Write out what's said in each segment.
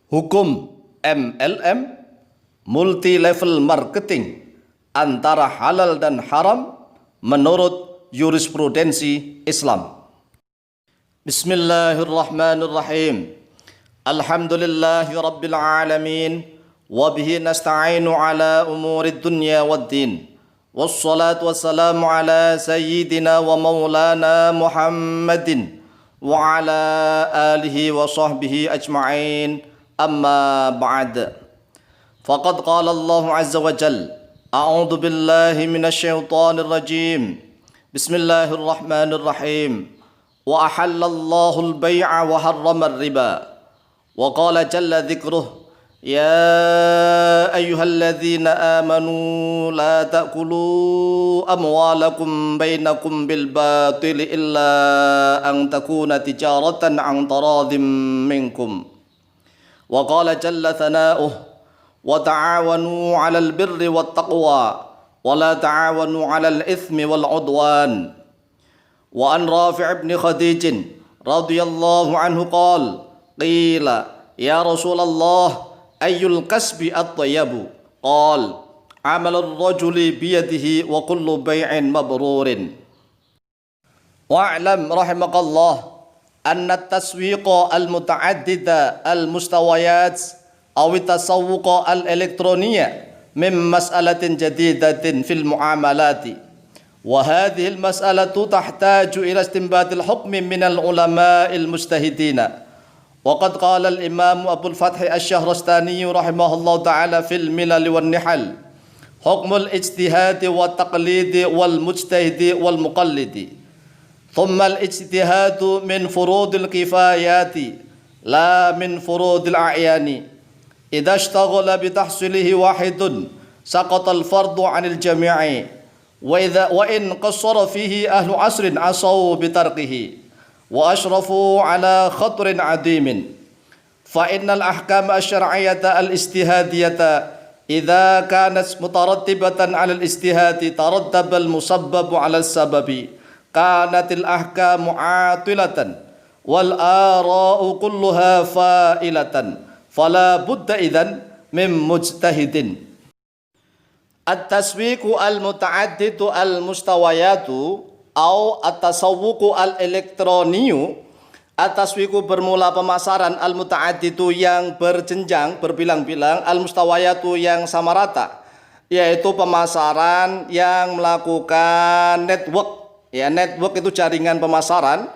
Hukum MLM, multi level marketing, antara halal dan haram menurut jurisprudensi Islam. Bismillahirrahmanirrahim. Alhamdulillahi rabbil alamin, wa bihi nasta'inu ala umurid dunya waddin. Wassalatu wassalamu ala sayyidina wa maulana Muhammadin wa ala alihi wa sahbihi ajma'in. Amma ba'd. Faqad qala Allah azza wa jal, a'udzu billahi minasy syaithanir rajim. Bismillahirrahmanirrahim. Wa ahallallahu al-bai'a wa harrama ar-riba. Wa qala jalla dzikruh, ya ayyuhalladzina amanu la ta'kulu amwalakum bainakum bil batili illa an takuna tijaratan an taradhim minkum. Wa qala jalla thana'uh, wa ta'awanu 'alal birri wat taqwa wa la ta'awanu 'alal itsmi wal 'udwan. Wa an Rafi' ibn Khadij radhiyallahu anhu qala, qila ya Rasulullah ayyul kasbi at-tayyibu? Qala amalur rajuli biyadihi wa kullu bai'in mabrurin. Wa'lam rahimakallah anna at-taswiqa al-muta'addida al-mustawayat aw at-tasawwuq al-elektroniyya min mas'alatin jadidatin fil muamalati, wa hadhihi al-mas'alatu tahtaju ila istinbat al-hukm min al-ulama al-mujtahidina. Wa qad qala al-imam Abu al-Fath asy-Syahrastani rahimahullahu ta'ala fil milal wan nihal, hukmul ijtihad wa taqlid wal mujtahid wal muqallid. ثم الاجتهاد من فروض الكفايات لا من فروض الأعيان. إذا اشتغل بتحصيله واحد سقط الفرض عن الجميع، وإن قصر فيه أهل عصر عصوا بتركه وأشرفوا على خطر عظيم. فإن الأحكام الشرعية الاجتهادية إذا كانت مترتبة على الاجتهاد ترتب المسبب على السبب، kanatil ahkamu atilatan wal ara'u kulluha fa'ilatan fala budda idzan min mujtahidin. At-taswiqu al-muta'addidu al-mustawayatu au at-tasawwuqu al-elektroniyu. At-taswiqu bermula pemasaran, al-muta'addidu yang berjenjang, berbilang-bilang, al-mustawayatu yang sama rata, yaitu pemasaran yang melakukan network. Ya, network itu jaringan pemasaran.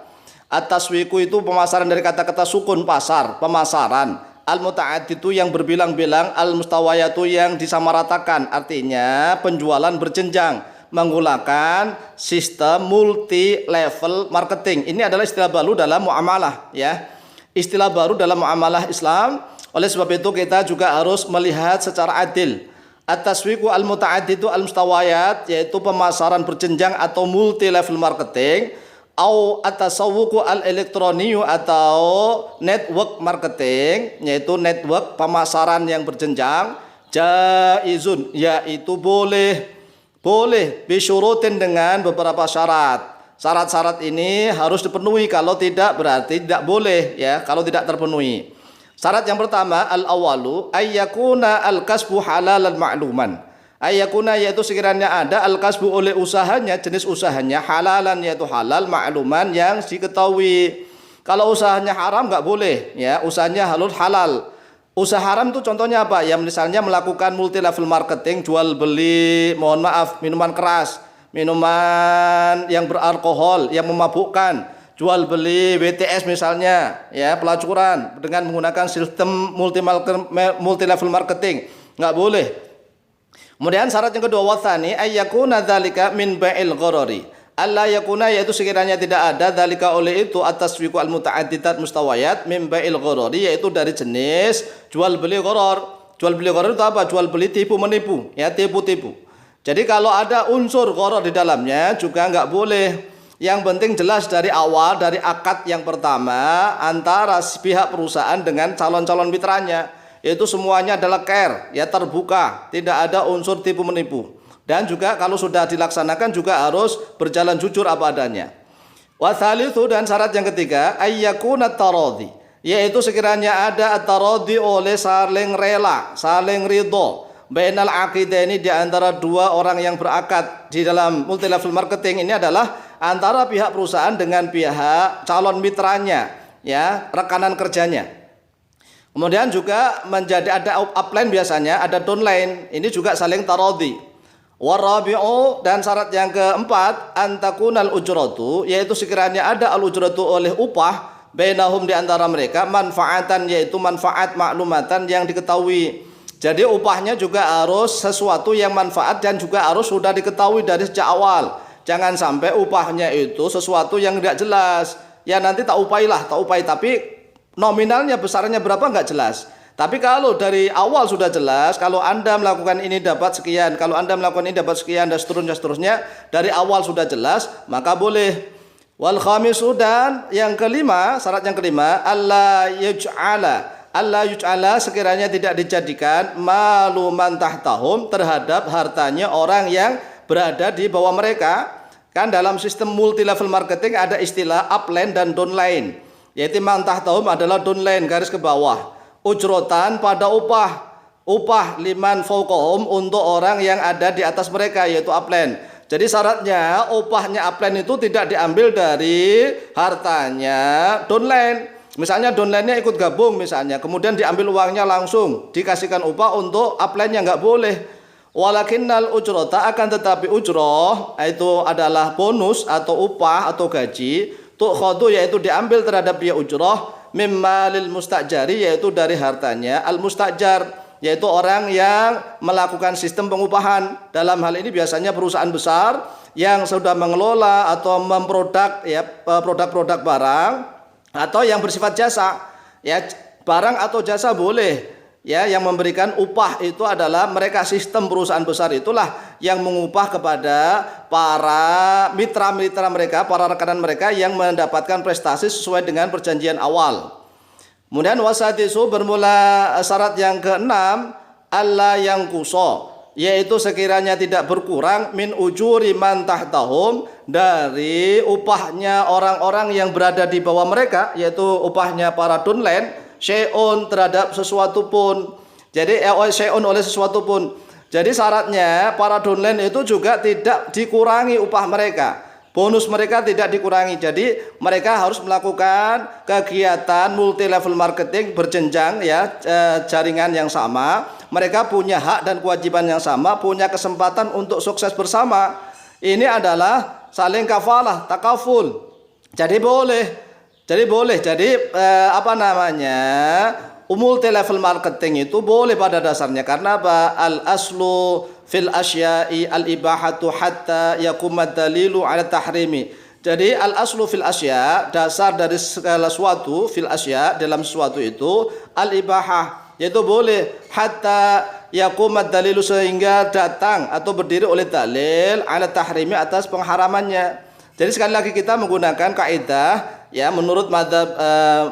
At-taswiqu itu pemasaran dari kata-kata sukun, pasar, pemasaran. Al-muta'addid itu yang berbilang-bilang, al-mustawayatu yang disamaratakan, artinya penjualan berjenjang menggunakan sistem multi level marketing. Ini adalah istilah baru dalam muamalah, ya. Istilah baru dalam muamalah Islam. Oleh sebab itu kita juga harus melihat secara adil. At-taswiqu al-muta'addidu al-mustawayat, yaitu pemasaran berjenjang atau multi level marketing, au at-tasawwuqu al-elektroniyu atau network marketing, yaitu network pemasaran yang berjenjang, jaizun, yaitu boleh bisyurutin dengan beberapa syarat. Syarat-syarat ini harus dipenuhi, kalau tidak berarti tidak boleh, ya, kalau tidak terpenuhi. Syarat yang pertama, al-awalu ayyakuna al-kasbu halalan ma'luman. Ayyakuna yaitu sekiranya ada al-kasbu oleh usahanya, jenis usahanya, halalan yaitu halal, ma'luman yang diketahui. Kalau usahanya haram nggak boleh, ya, usahanya halal. Usaha haram itu contohnya apa? Ya, misalnya melakukan multi level marketing, jual beli, mohon maaf, minuman keras, minuman yang beralkohol, yang memabukkan, jual beli BTS misalnya, ya, pelacuran dengan menggunakan sistem multi level marketing, nggak boleh. Kemudian syarat yang kedua, wathani ayyakuna dzalika min bai'il gharari. Allah yakuna yaitu sekiranya tidak ada dzalika oleh itu at-taswiqu al-muta'addidat mustawayat min bai'il gharari, yaitu dari jenis jual beli gharar. Jual beli gharar itu apa? Jual beli tipu menipu, ya, tipu-tipu. Jadi kalau ada unsur gharar di dalamnya juga nggak boleh. Yang penting jelas dari awal, dari akad yang pertama antara pihak perusahaan dengan calon-calon mitranya, itu semuanya adalah care, ya, terbuka, tidak ada unsur tipu menipu. Dan juga kalau sudah dilaksanakan juga harus berjalan jujur apa adanya. Wa tsalitsu, dan syarat yang ketiga, ayyakuna taradhi, yaitu sekiranya ada at-taradhi oleh saling rela, saling ridho bainal aqidaini di antara dua orang yang berakad di dalam multi level marketing. Ini adalah antara pihak perusahaan dengan pihak calon mitranya, ya, rekanan kerjanya. Kemudian juga menjadi ada upline biasanya, ada downline. Ini juga saling taradhi. Warabi'u, dan syarat yang keempat antakunal ujratu, yaitu sekiranya ada al ujratu oleh upah bainahum di antara mereka manfaatan, yaitu manfaat maklumatan yang diketahui. Jadi upahnya juga harus sesuatu yang manfaat dan juga harus sudah diketahui dari sejak awal. Jangan sampai upahnya itu sesuatu yang tidak jelas. Ya nanti tak upai tapi nominalnya besarnya berapa nggak jelas. Tapi kalau dari awal sudah jelas, kalau Anda melakukan ini dapat sekian, kalau Anda melakukan ini dapat sekian, dan seterusnya, dari awal sudah jelas, maka boleh. Wal khamisu, dan yang kelima, syarat yang kelima, alla yuj'ala, sekiranya tidak dijadikan maluman tahtahum, terhadap hartanya orang yang berada di bawah mereka. Kan dalam sistem multi level marketing ada istilah upline dan downline, yaitu man tahtahum adalah downline garis ke bawah, ujrotan pada upah liman fauqahum untuk orang yang ada di atas mereka, yaitu upline. Jadi syaratnya upahnya upline itu tidak diambil dari hartanya downline. Misalnya downline-nya ikut gabung misalnya, kemudian diambil uangnya langsung dikasihkan upah untuk upline-nya, nggak boleh. Walakinnal ujrota, akan tetapi ujroh itu adalah bonus atau upah atau gaji, tukhadu, yaitu diambil terhadap dia ujroh mimmalil mustajari, yaitu dari hartanya al mustajar, yaitu orang yang melakukan sistem pengupahan. Dalam hal ini biasanya perusahaan besar yang sudah mengelola atau memproduk, ya, produk-produk barang atau yang bersifat jasa, ya, barang atau jasa boleh. Ya, yang memberikan upah itu adalah mereka, sistem perusahaan besar itulah yang mengupah kepada para mitra-mitra mereka, para rekanan mereka yang mendapatkan prestasi sesuai dengan perjanjian awal. Kemudian wasadisu, bermula syarat yang keenam, alla yang kuso, yaitu sekiranya tidak berkurang min ujuri man tahtahum, dari upahnya orang-orang yang berada di bawah mereka, yaitu upahnya para downline, syai'un, terhadap sesuatu pun. Jadi syai'un oleh sesuatu pun. Jadi syaratnya para downline itu juga tidak dikurangi upah mereka, bonus mereka tidak dikurangi. Jadi mereka harus melakukan kegiatan multi level marketing berjenjang, ya, jaringan yang sama. Mereka punya hak dan kewajiban yang sama, punya kesempatan untuk sukses bersama. Ini adalah saling kafalah, takaful. Jadi boleh. Jadi multi level marketing itu boleh pada dasarnya. Karena apa? Al aslu fil asya'i al ibahatu hatta yakumad dalilu ala tahrimi. Jadi al aslu fil asya, dasar dari segala sesuatu, fil asya, dalam sesuatu itu al ibahah, yaitu boleh, hatta yakumad dalilu, sehingga datang atau berdiri oleh dalil ala tahrimi, atas pengharamannya. Jadi sekali lagi kita menggunakan kaidah, ya, menurut madhab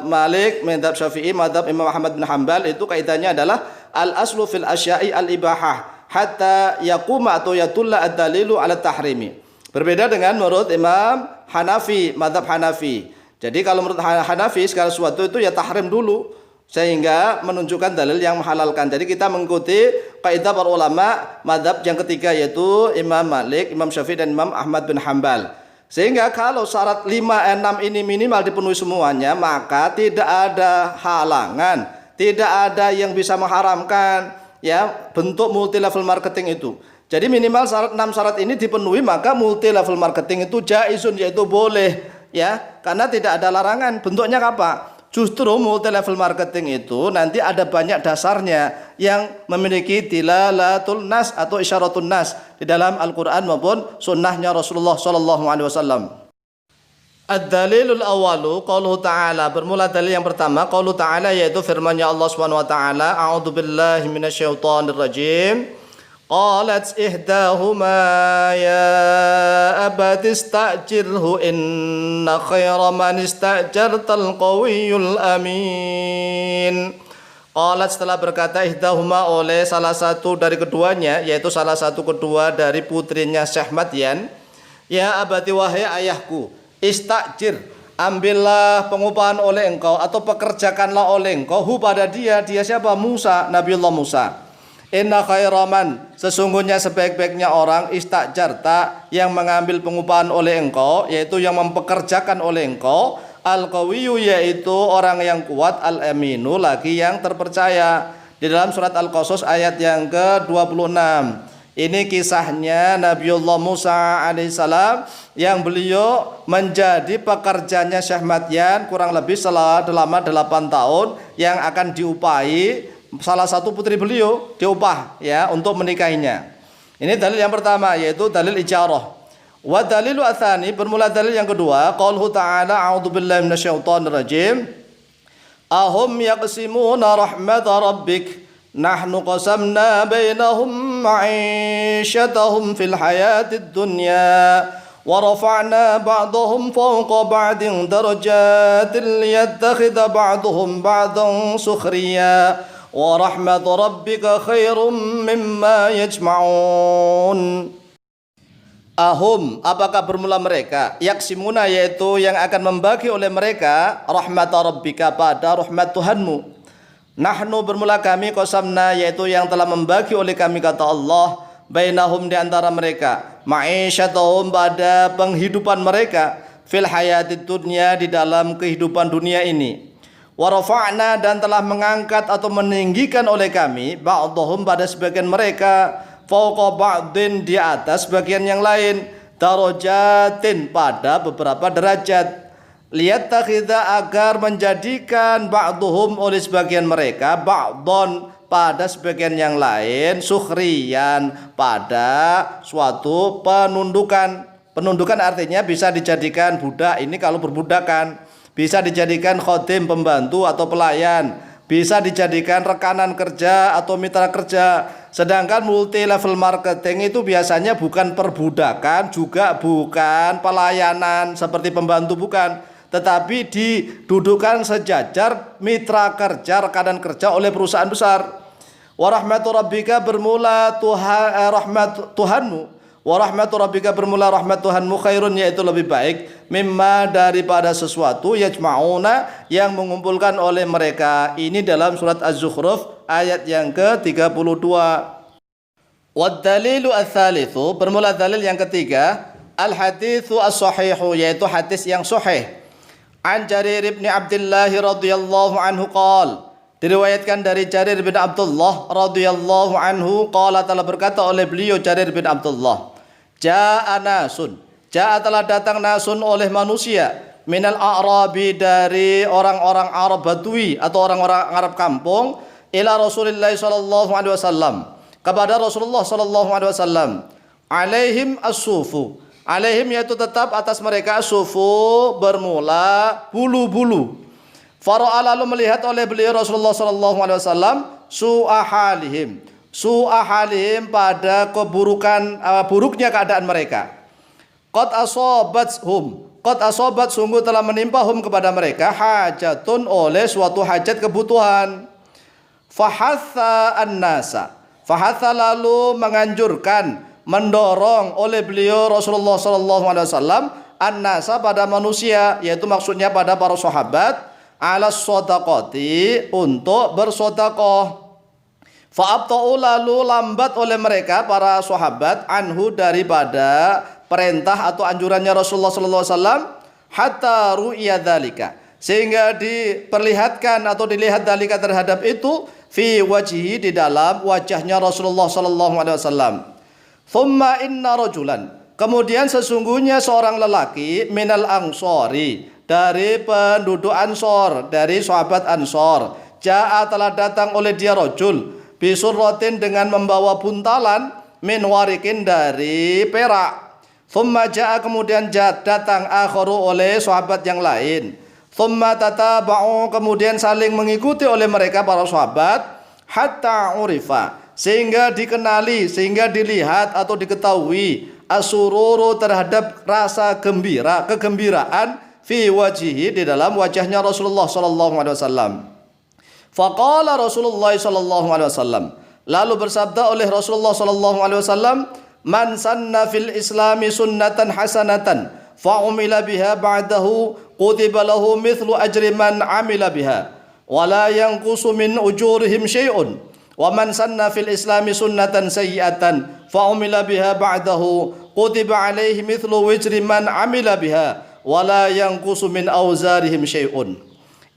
Malik, madhab Syafi'i, madhab Imam Ahmad bin Hanbal, itu kaidahnya adalah al aslu fil asya'i al ibahah hatta yakuma atau yatulla ad-dalilu ala tahrimi. Berbeda dengan menurut Imam Hanafi, madhab Hanafi. Jadi kalau menurut Hanafi segala sesuatu itu ya tahrim dulu, sehingga menunjukkan dalil yang menghalalkan. Jadi kita mengikuti kaidah para ulama madhab yang ketiga, yaitu Imam Malik, Imam Syafi'i, dan Imam Ahmad bin Hanbal. Sehingga kalau syarat 5, 6 ini minimal dipenuhi semuanya, maka tidak ada halangan, tidak ada yang bisa mengharamkan, ya, bentuk multi level marketing itu. Jadi minimal 6 syarat ini dipenuhi, maka multi level marketing itu jaizun, yaitu boleh, ya, karena tidak ada larangan. Bentuknya apa? Justru multi level marketing itu nanti ada banyak dasarnya yang memiliki dilalatul nas atau isyaratun nas di dalam Al-Quran maupun sunnahnya Rasulullah SAW. Ad-dalilul awalu qauluhu ta'ala, bermula dalil yang pertama qauluhu ta'ala, yaitu firman-Nya Allah Subhanahu wa taala, a'udzu billahi minasyaitonir rajim. Qalat ihdahuma ya abati istajirhu inna khaira man istajartal qawiyyul amin. Qalat, setelah berkata ihdahuma, oleh salah satu dari keduanya, yaitu salah satu kedua dari putrinya Syekh Madyan, ya abati, wahai ayahku, istajir, ambillah pengupahan oleh engkau atau pekerjakanlah oleh engkau hu pada dia siapa? Musa, Nabiullah Musa. Inna khairaman, sesungguhnya sebaik-baiknya orang istajarta yang mengambil pengupahan oleh engkau, yaitu yang mempekerjakan oleh engkau, al-qawiyyu, yaitu orang yang kuat, al-aminu, lagi yang terpercaya. Di dalam surat Al-Qasas ayat yang ke-26. Ini kisahnya Nabiullah Musa alaihissalam yang beliau menjadi pekerjanya Syekh Madyan kurang lebih selama 8 tahun, yang akan diupahi salah satu putri beliau, diupah ya untuk menikahinya. Ini dalil yang pertama, yaitu dalil ijarah. Wa dalilu atsani, bermula dalil yang kedua, qauluhu ta'ala a'udzubillahi minasyaitonir rajim. Ahum yaqsimuna rahmat rabbik nahnu qasamna bainahum ma'isyatahum fil hayatid dunya wa rafa'na ba'dahum fawqa ba'din darajatin liyattakhidha ba'duhum ba'dan sukhriya wa rahmatu rabbika khairum mimma yajma'un. Ahum, apakah bermula mereka? Yaksimuna, yaitu yang akan membagi oleh mereka rahmat rabbika, pada rahmat Tuhanmu. Nahnu, bermula kami, qasamna, yaitu yang telah membagi oleh kami, kata Allah, bainahum, di antara mereka, ma'isyatahum, pada penghidupan mereka, fil hayatid dunya, di dalam kehidupan dunia ini. Wa rafa'na, dan telah mengangkat atau meninggikan oleh kami, ba'dahum, pada sebagian mereka, fauqa ba'din, di atas bagian yang lain, darajatin, pada beberapa derajat, liyattakhidha, agar menjadikan, ba'duhum, oleh sebagian mereka, ba'don, pada sebagian yang lain, sukhriyan, pada suatu penundukan. Penundukan artinya bisa dijadikan budak, ini kalau berbudakan, bisa dijadikan khodim, pembantu atau pelayan, bisa dijadikan rekanan kerja atau mitra kerja. Sedangkan multi level marketing itu biasanya bukan perbudakan, juga bukan pelayanan seperti pembantu, bukan, tetapi didudukan sejajar mitra kerja, rekanan kerja oleh perusahaan besar. Wa rahmatu rabbika, bermula rahmat Tuhanmu. Wa rahmatu rabbika, bermula rahmat Tuhanmu, khairun, yaitu lebih baik, mimma, daripada sesuatu, yajma'una, yang mengumpulkan oleh mereka. Ini dalam surat Az-Zukhruf ayat yang ke-32. Wad dalilu ats-tsalitsu, bermula dalil yang ketiga, al-haditsu as-sahihu, yaitu hadis yang sahih. An Jarir bin Abdullah radhiyallahu anhu qala, diriwayatkan dari Jarir bin Abdullah radhiyallahu anhu, qala, telah berkata oleh beliau Jarir bin Abdullah, Ja'a nasun, Ja'a, telah datang, nasun, oleh manusia, minal a'rabi, dari orang-orang Arab Badui atau orang-orang Arab kampung, ila Rasulillah sallallahu alaihi wasallam, kepada Rasulullah sallallahu alaihi wasallam, alaihim as-sufu, alaihim, yaitu tetap atas mereka, as-sufu, bermula bulu-bulu. Fara'a, lalu melihat oleh beliau Rasulullah sallallahu alaihi wasallam, su'a halihim, su'a halihim, pada keburukan, buruknya keadaan mereka. Qad asobathum, qad asobat, sungguh telah menimpa hum, kepada mereka, hajatun, oleh suatu hajat, kebutuhan. Fahatha an-nasa, fahatha, lalu menganjurkan, mendorong oleh beliau Rasulullah sallallahu alaihi wasallam, an-nasa, pada manusia, yaitu maksudnya pada para sahabat, ala shadaqati, untuk bersedekah. Fa'abta'u, lalu lambat oleh mereka para sahabat, anhu, daripada perintah atau anjurannya Rasulullah sallallahu alaihi wasallam, hatta ru'iya dzalika, sehingga diperlihatkan atau dilihat dzalika, terhadap itu, fi wajhihi, di dalam wajahnya Rasulullah sallallahu alaihi wasallam. Thumma inna rajulan, kemudian sesungguhnya seorang lelaki, minal ansori, dari penduduk Ansor, dari sahabat Ansor, Ja'a, telah datang oleh dia rajul, bisurratin, dengan membawa buntalan, min warikin, dari perak. Thumma ja'a, kemudian datang, akharu, oleh sahabat yang lain. Thumma tataba'u, kemudian saling mengikuti oleh mereka para sahabat, hatta urifa, sehingga dikenali, sehingga dilihat atau diketahui, asururu, terhadap rasa gembira, kegembiraan, fi wajihi, di dalam wajahnya Rasulullah sallallahu alaihi wasallam. Faqala Rasulullah sallallahu alaihi wasallam, lalu bersabda oleh Rasulullah sallallahu alaihi wasallam, man sanna fil islami sunnatan hasanatan fa'umila biha ba'dahu kutiba lahu mithlu ajri man amila biha wa la yanqusu min ujurihim syai'un wa man sanna fil islami sunnatan sayyi'atan fa'umila biha ba'dahu kutiba alaihi mithlu wizri man amila biha wa la yanqusu min auzarihim syai'un.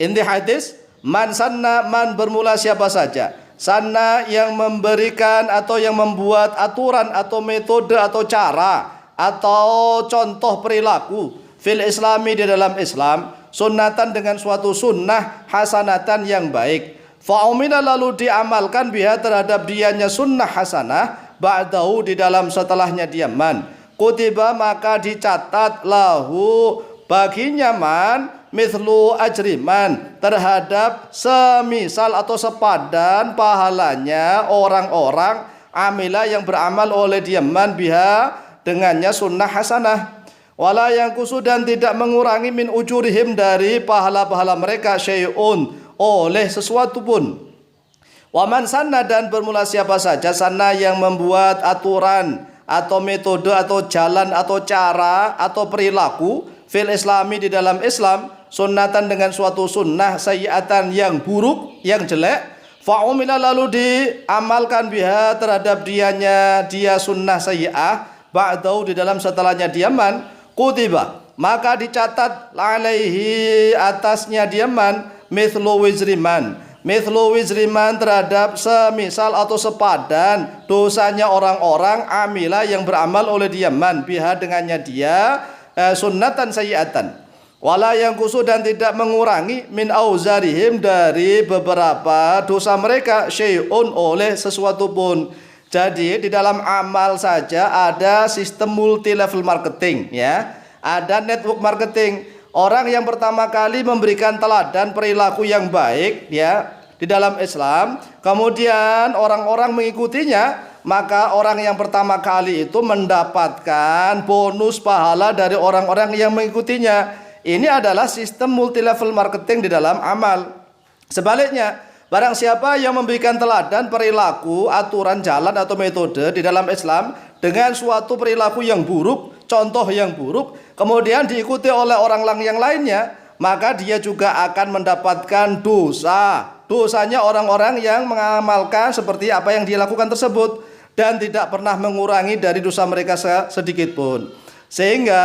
Inti hadis, man sanna, man bermula siapa saja, sanna yang memberikan atau yang membuat aturan atau metode atau cara atau contoh perilaku fil islami di dalam Islam, sunnatan dengan suatu sunnah, hasanatan yang baik, fa'umina lalu diamalkan biha terhadap dianya sunnah hasanah, ba'dahu di dalam setelahnya dia man, kutiba maka dicatat lahu baginya man mithlu ajri man terhadap semisal atau sepadan pahalanya orang-orang amila yang beramal oleh dia man biha dengannya sunnah hasanah, wala yang kusu dan tidak mengurangi min ujurihim dari pahala-pahala mereka syai'un oleh sesuatu pun. Waman sanna dan bermula siapa saja sanna yang membuat aturan atau metode atau jalan atau cara atau perilaku fil islami di dalam Islam, sunnatan dengan suatu sunnah sayyi'atan yang buruk yang jelek, fa'umila lalu diamalkan biha terhadap dia sunnah sayyi'ah ba'dahu di dalam setelahnya diaman, kutiba maka dicatat alaihi atasnya diaman mithlu wizriman terhadap semisal atau sepadan dosanya orang-orang amila yang beramal oleh diaman biha dengannya dia sunnatan sayyi'atan, wala yang kusu dan tidak mengurangi min auzarihim dari beberapa dosa mereka syai'un oleh sesuatu pun. Jadi di dalam amal saja ada sistem multi level marketing, ya. Ada network marketing. Orang yang pertama kali memberikan teladan perilaku yang baik, ya, di dalam Islam, kemudian orang-orang mengikutinya, maka orang yang pertama kali itu mendapatkan bonus pahala dari orang-orang yang mengikutinya. Ini adalah sistem multi level marketing di dalam amal. Sebaliknya, barang siapa yang memberikan teladan perilaku, aturan, jalan atau metode di dalam Islam dengan suatu perilaku yang buruk, contoh yang buruk, kemudian diikuti oleh orang yang lainnya, maka dia juga akan mendapatkan dosanya orang-orang yang mengamalkan seperti apa yang dia lakukan tersebut dan tidak pernah mengurangi dari dosa mereka sedikit pun. Sehingga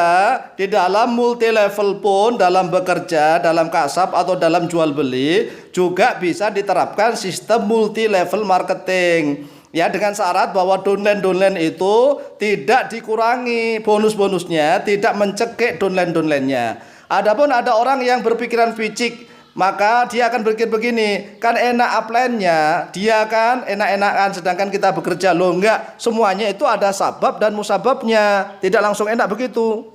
di dalam multi level pun, dalam bekerja, dalam kasab atau dalam jual beli juga bisa diterapkan sistem multi level marketing, ya, dengan syarat bahwa downline itu tidak dikurangi bonus-bonusnya, tidak mencekik downline-nya. Adapun ada orang yang berpikiran picik, maka dia akan berpikir begini, kan enak upline-nya, dia kan enak-enakan, sedangkan kita bekerja, loh enggak, semuanya itu ada sabab dan musababnya, tidak langsung enak begitu.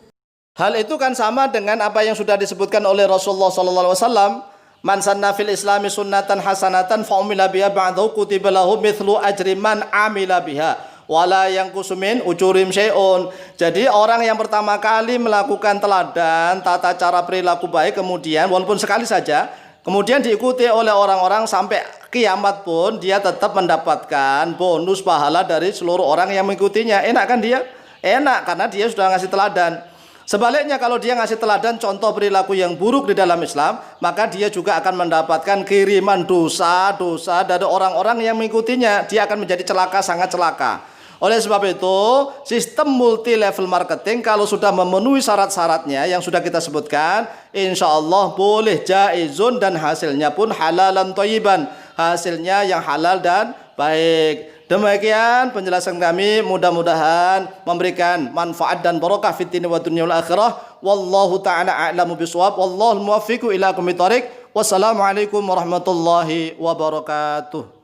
Hal itu kan sama dengan apa yang sudah disebutkan oleh Rasulullah SAW, man sanna fil islami sunnatan hasanatan fa'umila biha ba'dahu kutiba lahu mithlu ajri man amila biha wala yang kusumin ucurim syai'un. Jadi orang yang pertama kali melakukan teladan tata cara perilaku baik, kemudian walaupun sekali saja, kemudian diikuti oleh orang-orang sampai kiamat pun, dia tetap mendapatkan bonus pahala dari seluruh orang yang mengikutinya. Enak kan dia? Enak karena dia sudah ngasih teladan. Sebaliknya kalau dia ngasih teladan contoh perilaku yang buruk di dalam Islam, maka dia juga akan mendapatkan kiriman dosa-dosa dari orang-orang yang mengikutinya. Dia akan menjadi celaka, sangat celaka. Oleh sebab itu, sistem multi level marketing kalau sudah memenuhi syarat-syaratnya yang sudah kita sebutkan, insya Allah boleh jaizun dan hasilnya pun halalan thayyiban, hasilnya yang halal dan baik. Demikian penjelasan kami, mudah-mudahan memberikan manfaat dan barokah fid dini wa dunya wal akhirah. Wallahu ta'ala a'lamu bishawab, wallahul muwaffiqu ila aqwamit thoriq. Wassalamualaikum warahmatullahi wabarakatuh.